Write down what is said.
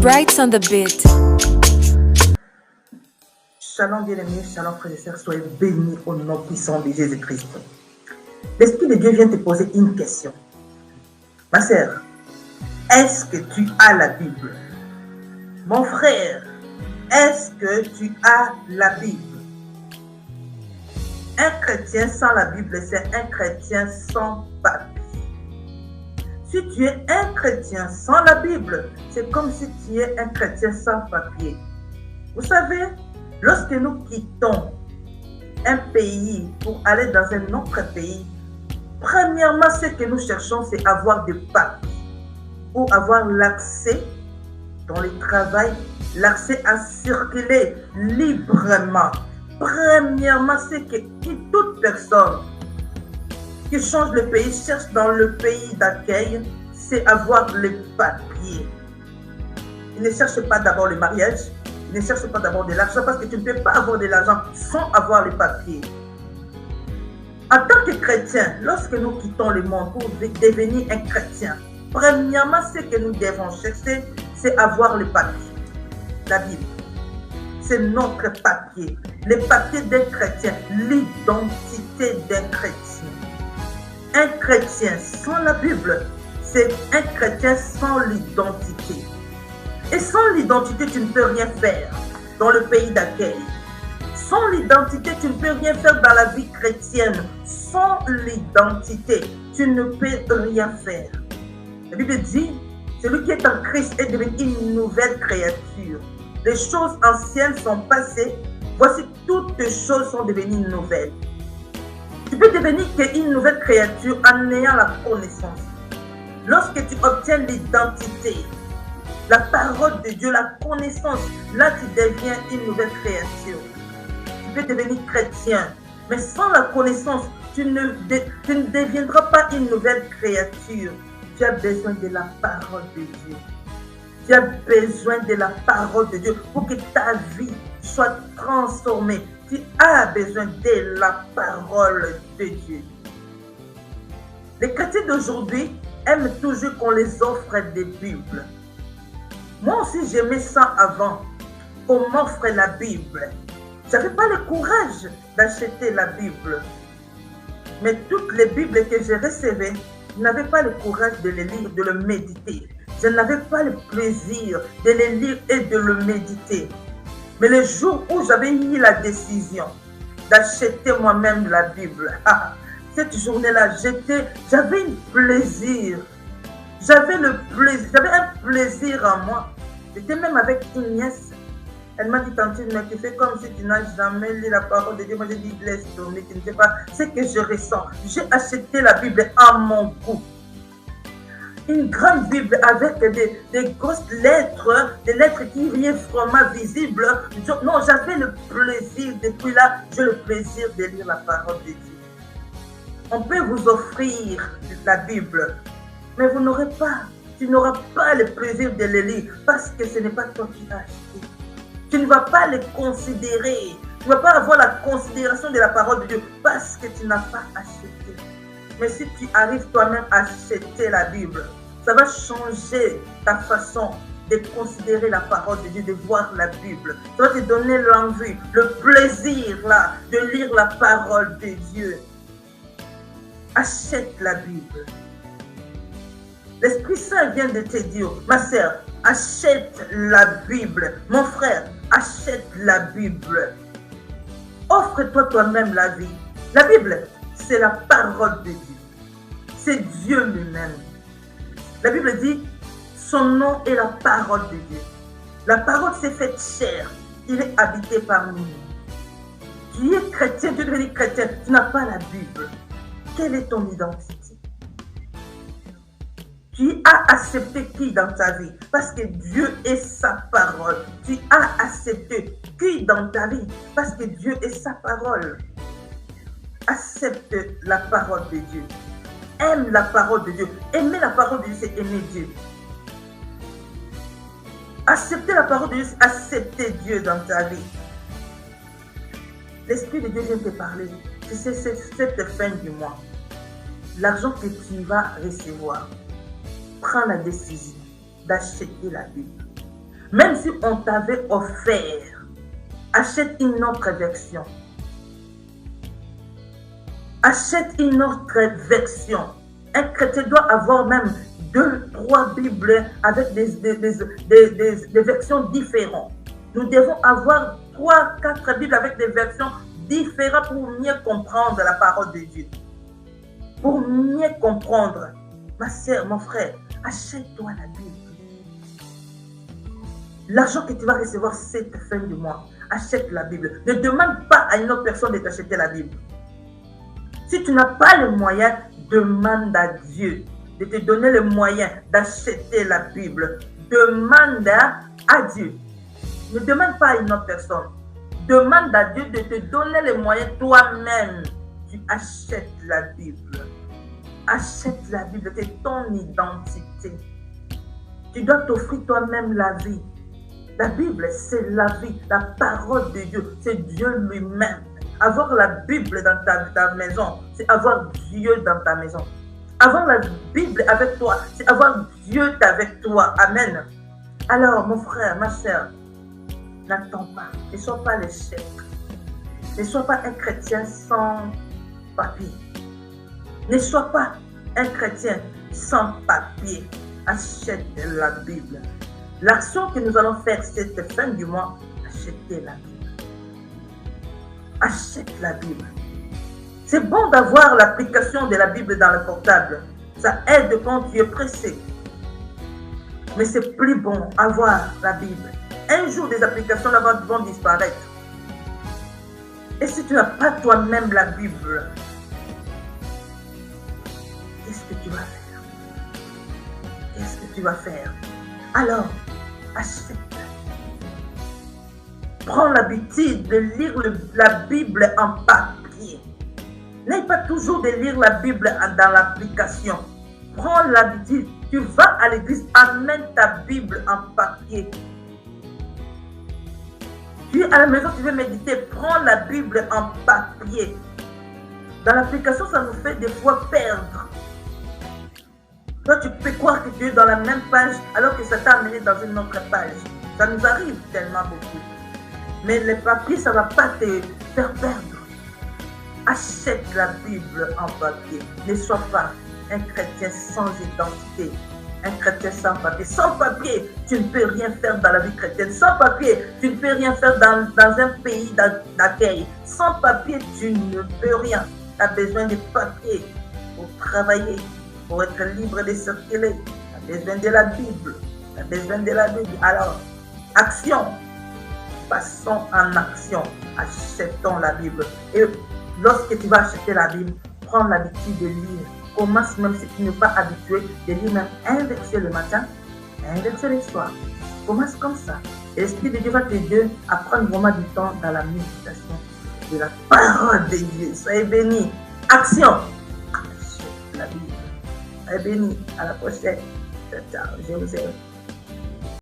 Brights on the beat. Shalom bien-aimés, shalom frères et sœurs, soyez bénis au nom puissant de Jésus-Christ. L'Esprit de Dieu vient te poser une question. Ma sœur, est-ce que tu as la Bible? Mon frère, est-ce que tu as la Bible? Un chrétien sans la Bible, c'est un chrétien sans papier. Si tu es un chrétien sans la Bible, c'est comme si tu es un chrétien sans papier. Vous savez, lorsque nous quittons un pays pour aller dans un autre pays, premièrement, ce que nous cherchons, c'est avoir des papiers ou avoir l'accès dans le travail, l'accès à circuler librement. Premièrement, c'est que toute personne qui change le pays, cherche dans le pays d'accueil, c'est avoir les papiers. Il ne cherche pas d'abord le mariage, il ne cherche pas d'abord de l'argent, parce que tu ne peux pas avoir de l'argent sans avoir les papiers. En tant que chrétien, lorsque nous quittons le monde pour devenir un chrétien, premièrement, ce que nous devons chercher, c'est avoir les papiers. La Bible, c'est notre papier. Les papiers d'un chrétien, l'identité d'un chrétien. Un chrétien sans la Bible, c'est un chrétien sans l'identité. Et sans l'identité, tu ne peux rien faire dans le pays d'accueil. Sans l'identité, tu ne peux rien faire dans la vie chrétienne. Sans l'identité, tu ne peux rien faire. La Bible dit, celui qui est en Christ est devenu une nouvelle créature. Les choses anciennes sont passées, voici toutes les choses sont devenues nouvelles. Tu peux devenir une nouvelle créature en ayant la connaissance. Lorsque tu obtiens l'identité, la parole de Dieu, la connaissance, là tu deviens une nouvelle créature. Tu peux devenir chrétien, mais sans la connaissance, tu ne deviendras pas une nouvelle créature. Tu as besoin de la parole de Dieu. Tu as besoin de la parole de Dieu pour que ta vie soit transformée. Tu as besoin de la parole de Dieu. Les chrétiens d'aujourd'hui aiment toujours qu'on les offre des Bibles. Moi aussi, j'aimais ça avant, qu'on m'offre la Bible. Je n'avais pas le courage d'acheter la Bible. Mais toutes les Bibles que j'ai recevées, je n'avais pas le courage de les lire, de le méditer. Je n'avais pas le plaisir de les lire et de le méditer. Mais le jour où j'avais mis la décision d'acheter moi-même la Bible, cette journée-là, j'avais un plaisir. J'avais un plaisir en moi. J'étais même avec une nièce. Elle m'a dit, tantine, mais tu fais comme si tu n'as jamais lu la parole de Dieu. Moi, j'ai dit, laisse tomber, tu ne sais pas ce que je ressens. J'ai acheté la Bible à mon goût. Une grande Bible avec des grosses lettres, des lettres qui riaient vraiment visibles. Non, j'avais le plaisir, depuis là, j'ai le plaisir de lire la parole de Dieu. On peut vous offrir la Bible, mais tu n'auras pas le plaisir de le lire parce que ce n'est pas toi qui l'as acheté. Tu ne vas pas le considérer, tu ne vas pas avoir la considération de la parole de Dieu parce que tu n'as pas acheté. Mais si tu arrives toi-même à acheter la Bible, ça va changer ta façon de considérer la parole de Dieu, de voir la Bible. Ça va te donner l'envie, le plaisir là, de lire la parole de Dieu. Achète la Bible. L'Esprit Saint vient de te dire, ma sœur, achète la Bible. Mon frère, achète la Bible. Offre-toi toi-même la vie. La Bible, c'est la parole de Dieu. C'est Dieu lui-même. La Bible dit, son nom est la parole de Dieu. La parole s'est faite chair. Il est habité parmi nous. Tu es chrétien, tu es devenu chrétien, tu n'as pas la Bible. Quelle est ton identité? Tu as accepté qui dans ta vie? Parce que Dieu est sa parole. Tu as accepté qui dans ta vie? Parce que Dieu est sa parole. Accepte la parole de Dieu. Aime la parole de Dieu. Aimer la parole de Dieu, c'est aimer Dieu. Accepter la parole de Dieu, c'est accepter Dieu dans ta vie. L'Esprit de Dieu vient te parler. C'est cette fin du mois. L'argent que tu vas recevoir, prends la décision d'acheter la Bible. Même si on t'avait offert, achète une autre version. Achète une autre version. Un chrétien doit avoir même 2, 3 Bibles avec des versions différentes. Nous devons avoir 3, 4 Bibles avec des versions différentes pour mieux comprendre la parole de Dieu. Pour mieux comprendre. Ma sœur, mon frère, achète-toi la Bible. L'argent que tu vas recevoir cette fin du mois, achète la Bible. Ne demande pas à une autre personne de t'acheter la Bible. Si tu n'as pas le moyen, demande à Dieu de te donner le moyen d'acheter la Bible. Demande à Dieu. Ne demande pas à une autre personne. Demande à Dieu de te donner les moyens toi-même. Tu achètes la Bible. Achète la Bible, c'est ton identité. Tu dois t'offrir toi-même la vie. La Bible, c'est la vie, la parole de Dieu, c'est Dieu lui-même. Avoir la Bible dans ta maison, c'est avoir Dieu dans ta maison. Avoir la Bible avec toi, c'est avoir Dieu avec toi. Amen. Alors, mon frère, ma soeur, n'attends pas. Ne sois pas l'échec. Ne sois pas un chrétien sans papier. Ne sois pas un chrétien sans papier. Achète la Bible. L'action que nous allons faire cette fin du mois, achetez la Bible. Achète la Bible. C'est bon d'avoir l'application de la Bible dans le portable. Ça aide quand tu es pressé. Mais c'est plus bon avoir la Bible. Un jour, des applications là-bas vont disparaître. Et si tu n'as pas toi-même la Bible, qu'est-ce que tu vas faire? Qu'est-ce que tu vas faire? Alors, achète. Prends l'habitude de lire la Bible en papier. N'aie pas toujours de lire la Bible dans l'application. Prends l'habitude. Tu vas à l'église, amène ta Bible en papier. Tu es à la maison, tu veux méditer, prends la Bible en papier. Dans l'application, ça nous fait des fois perdre. Toi, tu peux croire que tu es dans la même page alors que ça t'a amené dans une autre page. Ça nous arrive tellement beaucoup. Mais le papier, ça ne va pas te faire perdre. Achète la Bible en papier. Ne sois pas un chrétien sans identité. Un chrétien sans papier. Sans papier, tu ne peux rien faire dans la vie chrétienne. Sans papier, tu ne peux rien faire dans un pays d'accueil. Sans papier, tu ne peux rien. Tu as besoin de papier pour travailler, pour être libre de circuler. Tu as besoin de la Bible. Tu as besoin de la Bible. Alors, action. Passons en action. Achetons la Bible. Et lorsque tu vas acheter la Bible, prends l'habitude de lire. Commence même si tu n'es pas habitué de lire même un verset le matin, un verset le soir. Commence comme ça. L'Esprit de Dieu va t'aider à prendre vraiment du temps dans la méditation de la parole de Dieu. Soyez bénis. Action. Achète la Bible. Soyez bénis. À la prochaine. Ciao, ciao. Je vous aime.